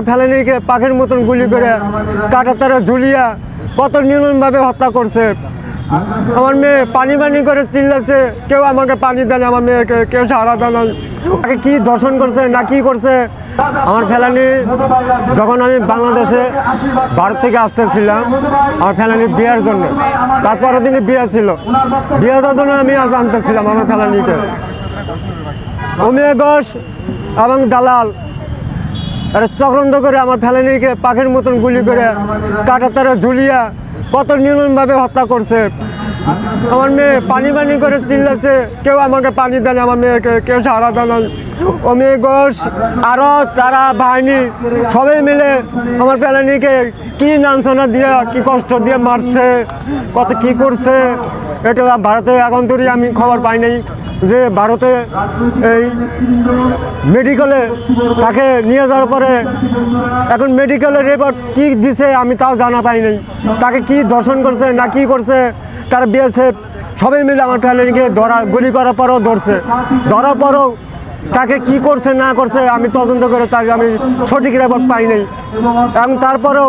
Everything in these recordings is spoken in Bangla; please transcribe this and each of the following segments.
ফেলানিকে পাখির মতন গুলি করে কাটা তারা ঝুলিয়া কত নির্মমভাবে হত্যা করছে। আমার মেয়ে পানি পানি করে চিল্লাচ্ছে, কেউ আমাকে পানি দেয় না, আমার মেয়েকে কেউ সাহারা দেয় না। তাকে কি দর্শন করছে না কি করছে। আমার ফেলানি যখন আমি বাংলাদেশে ভারত থেকে আসতেছিলাম আমার ফেলানি বিয়ার জন্য, তারপরের দিনে বিয়া ছিল, বিয়া দেওয়ার জন্য আমি আজ আনতেছিলাম আমার ফেলানিকে। অমিয় ঘোষ এবং দালাল চক্রান্ত করে আমার ফেলানিকে পাখির মতন গুলি করে কাটা তারা ঝুলিয়া কত নির্মমভাবে হত্যা করছে। আমার মেয়ে পানি পানি করে চিল্লাচ্ছে, কেউ আমাকে পানি দেয় না, আমার মেয়েকে কেউ সাহারা দেয় না। অমিয় ঘোষ আরও তারা বাহিনী সবাই মিলে আমার ফেলানিকে কি লাঞ্ছনা দিয়ে কি কষ্ট দিয়ে মারছে, কত কি করছে। এটা ভারতে এখন তৈরি আমি খবর পাই নাই যে ভারতে এই মেডিকেলে তাকে নিয়ে যাওয়ার পরে এখন মেডিকেলের রিপোর্ট কি দিছে আমি তাও জানা পাই নাই। তাকে কি দর্শন করছে না কি করছে, তার বিএসএফ সবাই মিলে আমার ফ্যামিলিকে গুলি করার পরেও ধরছে, ধরার পরেও তাকে কি করছে না করছে আমি তদন্ত করে তাকে আমি সঠিক রিপোর্ট পাই নাই। এবং তারপরেও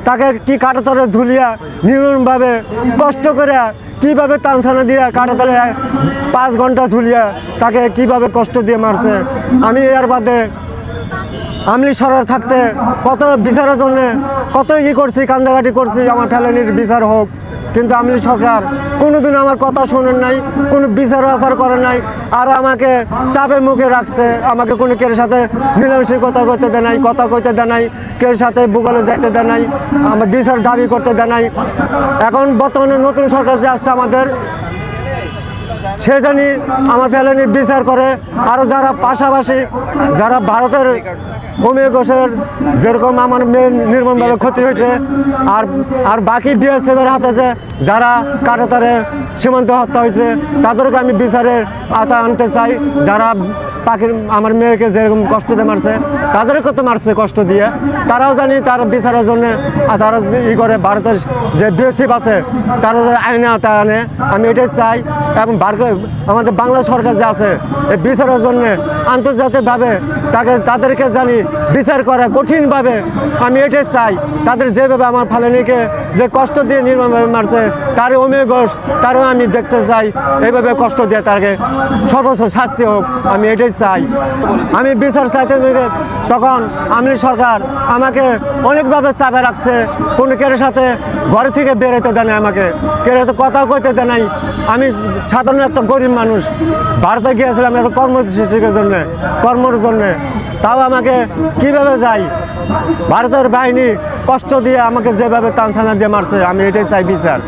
তাকে কি কাটাতলে ঝুলিয়া নির্মমভাবে কষ্ট করে কীভাবে টানছানা দিয়ে কাটাতলে 5 ঘন্টা ঝুলিয়া তাকে কিভাবে কষ্ট দিয়ে মারছে। আমি এর বাদে আমলি সরকার থাকতে কত বিচারের জন্য কত করছি, কান্দাকাটি করছি আমার ফেলানির বিচার হোক, কিন্তু আমলি সরকার কোনোদিন আমার কথা শোনেন নাই, কোনো বিচার আচার করেন নাই, আর আমাকে চাপে মুখে রাখছে। আমাকে কোনো কেউ সাথে মিলেমিশে কথা কইতে দেয় নাই, কথা কইতে দেয় নাই, কেউ সাথে ভূগোলে যাইতে দেয় নাই, আমার বিচার দাবি করতে দেয় নাই। এখন বর্তমানে নতুন সরকার যে আসছে আমাদের, সে জানি আমার ফেলানির বিচার করে। আরও যারা পাশাপাশি যারা ভারতের অমিয় ঘোষের যেরকম আমার মেয়ে নির্মমভাবে ক্ষতি হয়েছে, আর বাকি বিএসএফের হাতে যে যারা কাটাতারে সীমান্ত হত্যা হয়েছে তাদেরকে আমি বিচারের আওতায় আনতে চাই। যারা পাখির আমার মেয়েকে যেরকম কষ্ট দিয়ে মারছে তাদেরকে তো মারছে কষ্ট দিয়ে, তারাও জানি তার বিচারের জন্য তারা করে ভারতের যে বিএসএফ আছে তারা আইনে আওতায় আনে, আমি এটাই চাই। এবং আমাদের বাংলা সরকার যে আছে এই বিচারের জন্য আন্তর্জাতিকভাবে তাদেরকে জানি বিচার করে কঠিনভাবে, আমি এটাই চাই। তাদের যেভাবে আমার ফেলানিকে যে কষ্ট দিয়ে নির্মমভাবে মারছে তার অমিয় ঘোষ তারও আমি দেখতে চাই এইভাবে কষ্ট দিয়ে তাকে সর্বোচ্চ শাস্তি হোক, আমি এটাই চাই। আমি বিচার চাইতে তখন আমলি সরকার আমাকে অনেকভাবে চাপে রাখছে, কোনো কেউ সাথে ঘর থেকে বেরোতে দেয় না, আমাকে কেউ কথা কইতে দেয় নাই। আমি সাধারণ একটা গরিব মানুষ, ভারতে গিয়েছিলাম এত কর্মসূচির জন্যে, কর্মর জন্যে, তাও আমাকে কিভাবে যাই। ভারতের বাহিনী কষ্ট দিয়ে আমাকে যেভাবে টানছানা দিয়ে মারছে আমি এটাই চাই বিচার।